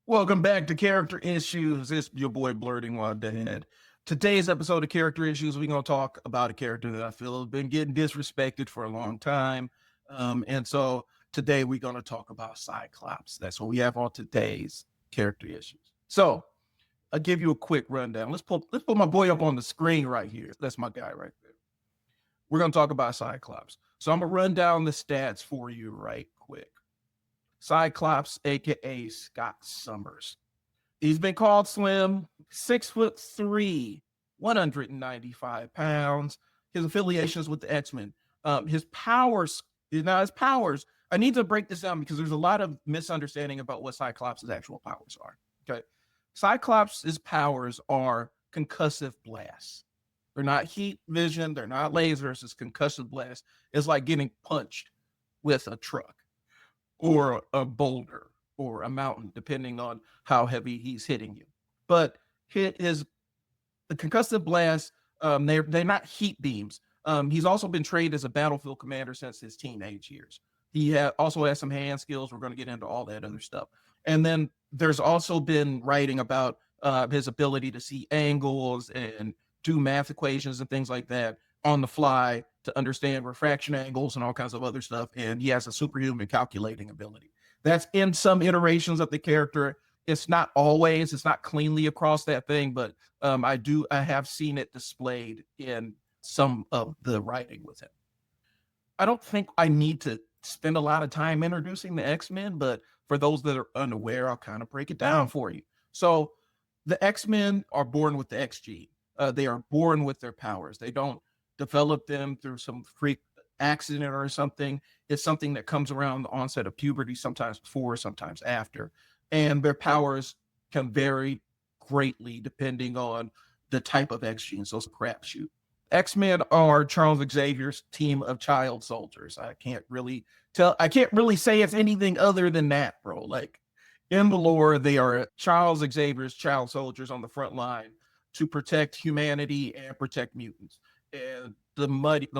Welcome back to Character Issues. It's your boy Blurting While Dead. Today's episode of Character Issues, we're going to talk about a character that I feel has been getting disrespected for a long time. And so today we're going to talk about Cyclops. That's what we have on today's Character Issues. So I'll give you a quick rundown. Let's put my boy up on the screen right here. That's my guy right there. We're going to talk about Cyclops. So I'm going to run down the stats for you right quick. Cyclops, aka Scott Summers. He's been called slim, 6'3", 195 pounds. His affiliations with the X-Men. His powers, I need to break this down because there's a lot of misunderstanding about what Cyclops' actual powers are. Okay. Cyclops' powers are concussive blasts. They're not heat vision, they're not lasers, it's concussive blasts. It's like getting punched with a truck or a boulder or a mountain, depending on how heavy he's hitting you. But the concussive blasts, they're not heat beams. He's also been trained as a battlefield commander since his teenage years. He also has some hand skills. We're going to get into all that other stuff. And then there's also been writing about his ability to see angles and do math equations and things like that on the fly to understand refraction angles and all kinds of other stuff. And he has a superhuman calculating ability. That's in some iterations of the character. It's not cleanly across that thing, but I have seen it displayed in some of the writing with him. I don't think I need to spend a lot of time introducing the X-Men, but for those that are unaware, I'll kind of break it down for you. So the X-Men are born with the X gene. They are born with their powers. They don't develop them through some freak accident or something. It's something that comes around the onset of puberty, sometimes before, sometimes after. And their powers can vary greatly depending on the type of X gene. So it's a crapshoot. X-Men are Charles Xavier's team of child soldiers. I can't really say it's anything other than that, bro. Like in the lore, they are Charles Xavier's child soldiers on the front line to protect humanity and protect mutants. And the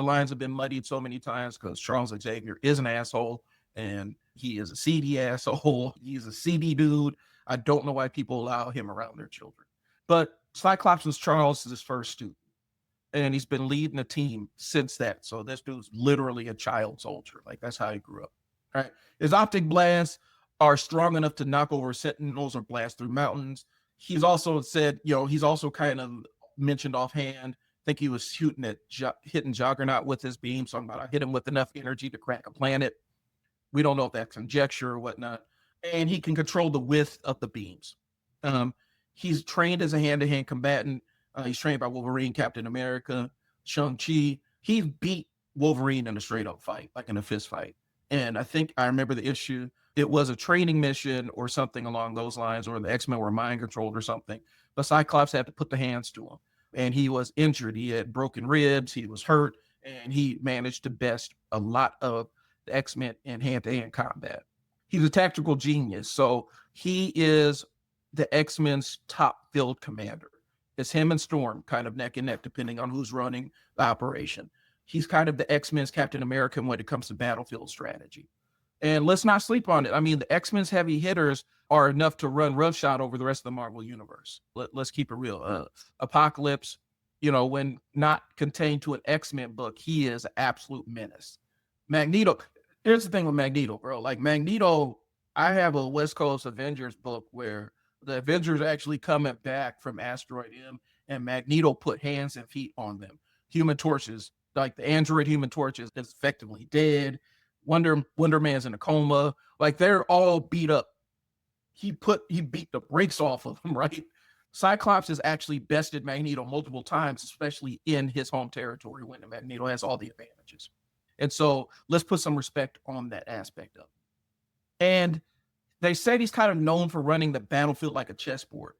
lines have been muddied so many times because Charles Xavier is an asshole and he is a seedy asshole. He's a seedy dude. I don't know why people allow him around their children. But Cyclops was Charles' first student, and he's been leading a team since that. So this dude's literally a child soldier. Like that's how he grew up. All right. His optic blasts are strong enough to knock over sentinels or blast through mountains. He's also said, he's also kind of mentioned offhand. I think he was hitting Juggernaut with his beam. So I'm about to hit him with enough energy to crack a planet. We don't know if that's conjecture or whatnot. And he can control the width of the beams. He's trained as a hand-to-hand combatant. He's trained by Wolverine, Captain America, Shang-Chi. He beat Wolverine in a straight-up fight, like in a fist fight. And I think I remember the issue. It was a training mission or something along those lines, or the X-Men were mind-controlled or something. But Cyclops had to put the hands to him. And he was injured. He had broken ribs. He was hurt. And he managed to best a lot of the X-Men in hand-to-hand combat. He's a tactical genius. So he is the X-Men's top field commander. It's him and Storm kind of neck and neck, depending on who's running the operation. He's kind of the X-Men's Captain America when it comes to battlefield strategy. And let's not sleep on it. I mean, the X-Men's heavy hitters are enough to run roughshod over the rest of the Marvel universe. Let's keep it real. Apocalypse, when not contained to an X-Men book, he is an absolute menace. Magneto, here's the thing with Magneto, bro. Like Magneto, I have a West Coast Avengers book where the Avengers are actually coming back from Asteroid M, and Magneto put hands and feet on them. Human Torches, like the android Human Torch is effectively dead. Wonder Man's in a coma. Like they're all beat up. He beat the brakes off of them, right? Cyclops has actually bested Magneto multiple times, especially in his home territory when Magneto has all the advantages. And so let's put some respect on that aspect of it. And they said he's kind of known for running the battlefield like a chessboard,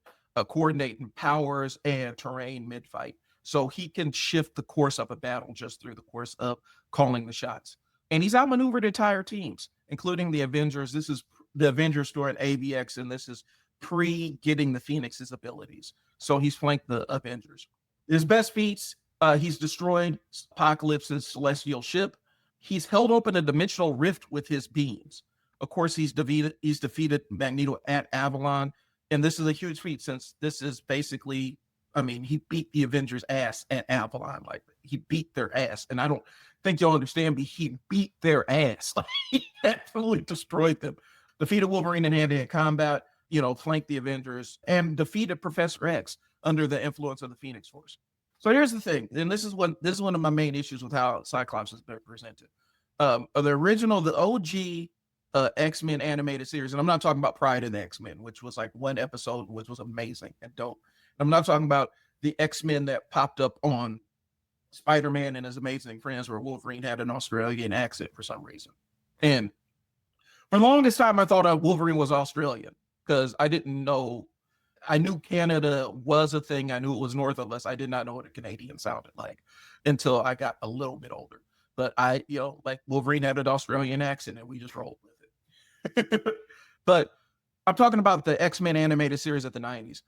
coordinating powers and terrain mid-fight. So he can shift the course of a battle just through the course of calling the shots. And he's outmaneuvered entire teams, including the Avengers. This is the Avengers story at AVX, and this is pre-getting the Phoenix's abilities. So he's flanked the Avengers. His best feats, he's destroyed Apocalypse's celestial ship. He's held open a dimensional rift with his beams. Of course, he's defeated Magneto at Avalon, and this is a huge feat since this is basically, I mean, he beat the Avengers' ass at Avalon. Like, he beat their ass, and I don't think y'all understand me. He beat their ass. Like, he absolutely destroyed them. Defeated Wolverine in hand-to-hand combat, flanked the Avengers, and defeated Professor X under the influence of the Phoenix Force. So here's the thing, and this is one of my main issues with how Cyclops has been presented. The OG X-Men animated series, and I'm not talking about Pride of the X-Men, which was like one episode, which was amazing and dope. I'm not talking about the X-Men that popped up on Spider-Man and His Amazing Friends, where Wolverine had an Australian accent for some reason. And for the longest time, I thought Wolverine was Australian because I didn't know. I knew Canada was a thing. I knew it was north of us. I did not know what a Canadian sounded like until I got a little bit older. But like Wolverine had an Australian accent and we just rolled with it. But I'm talking about the X-Men animated series of the 90s.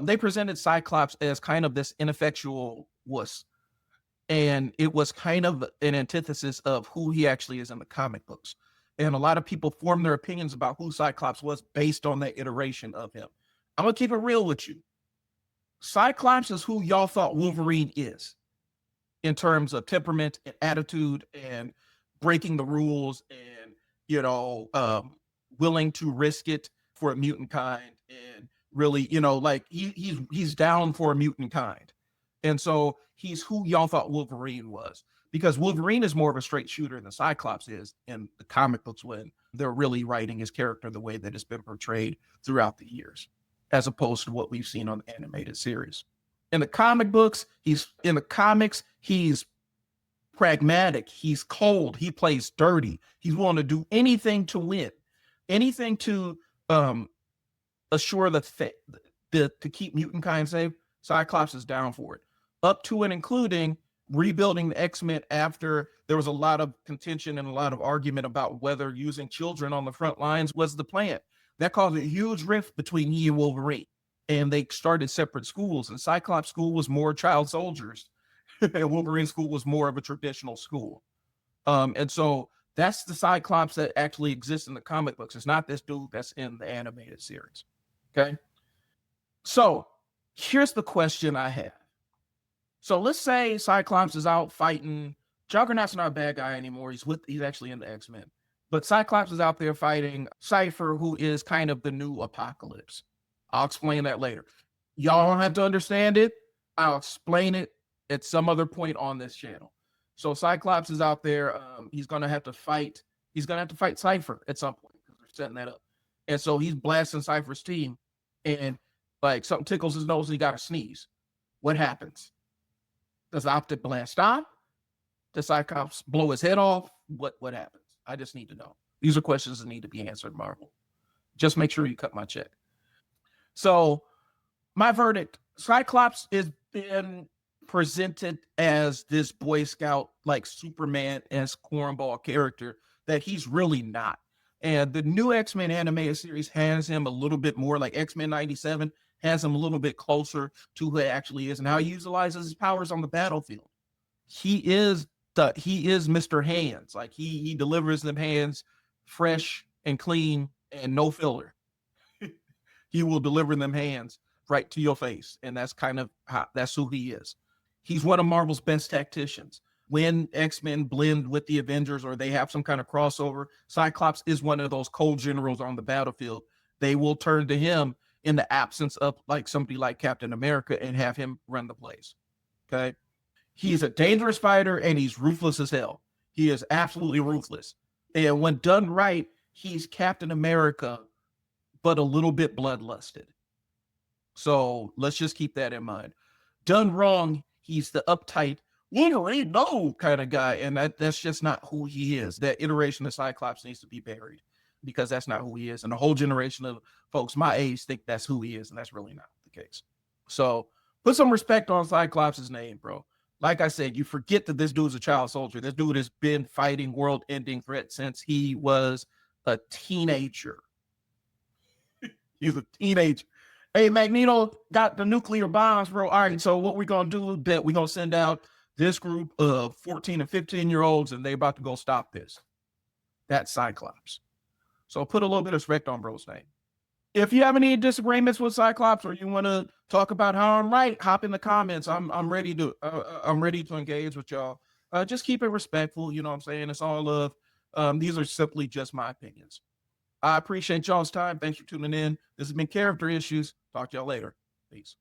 They presented Cyclops as kind of this ineffectual wuss. And it was kind of an antithesis of who he actually is in the comic books. And a lot of people formed their opinions about who Cyclops was based on that iteration of him. I'm going to keep it real with you. Cyclops is who y'all thought Wolverine is in terms of temperament and attitude and breaking the rules and, willing to risk it for a mutant kind and really, like he's down for a mutant kind. And so he's who y'all thought Wolverine was, because Wolverine is more of a straight shooter than Cyclops is in the comic books when they're really writing his character the way that it's been portrayed throughout the years, as opposed to what we've seen on the animated series. In the comic books, he's pragmatic, he's cold, he plays dirty, he's willing to do anything to win, anything to assure to keep mutant kind safe. Cyclops is down for it, up to and including rebuilding the X-Men after there was a lot of contention and a lot of argument about whether using children on the front lines was the plan. That caused a huge rift between he and Wolverine, and they started separate schools, and Cyclops school was more child soldiers and Wolverine school was more of a traditional school. And so that's the Cyclops that actually exists in the comic books. It's not this dude that's in the animated series. Okay. So here's the question I have. So let's say Cyclops is out fighting. Juggernaut's not a bad guy anymore. He's actually in the X-Men. But Cyclops is out there fighting Cypher, who is kind of the new Apocalypse. I'll explain that later. Y'all don't have to understand it. I'll explain it at some other point on this channel. So Cyclops is out there. He's going to have to fight Cypher at some point because they're setting that up. And so he's blasting Cypher's team, and like something tickles his nose and he got to sneeze. What happens? Does the optic blast stop? Does Cyclops blow his head off? What happens? I just need to know. These are questions that need to be answered, Marvel. Just make sure you cut my check. So my verdict, Cyclops is been presented as this Boy Scout, like Superman-esque cornball character that he's really not. And the new X-Men animated series has him a little bit more, like X-Men 97 has him a little bit closer to who he actually is and how he utilizes his powers on the battlefield. He is Mr. Hands. Like he delivers them hands fresh and clean and no filler. He will deliver them hands right to your face. And that's kind of that's who he is. He's one of Marvel's best tacticians. When X-Men blend with the Avengers or they have some kind of crossover, Cyclops is one of those cold generals on the battlefield. They will turn to him in the absence of like somebody like Captain America and have him run the place. Okay. He's a dangerous fighter and he's ruthless as hell. He is absolutely ruthless. And when done right, he's Captain America, but a little bit bloodlusted. So let's just keep that in mind. Done wrong, he's the uptight, Wolverine, no kind of guy. And that's just not who he is. That iteration of Cyclops needs to be buried because that's not who he is. And a whole generation of folks my age think that's who he is. And that's really not the case. So put some respect on Cyclops' name, bro. Like I said, you forget that this dude's a child soldier. This dude has been fighting world-ending threats since he was a teenager. He's a teenager. Hey, Magneto got the nuclear bombs, bro. All right, so what we're going to do is that we're going to send out this group of 14 and 15-year-olds, and they're about to go stop this. That's Cyclops. So put a little bit of respect on bro's name. If you have any disagreements with Cyclops or you want to talk about how I'm right, hop in the comments. I'm ready to engage with y'all. Just keep it respectful. You know what I'm saying? It's all love. These are simply just my opinions. I appreciate y'all's time. Thanks for tuning in. This has been Character Issues. Talk to y'all later. Peace.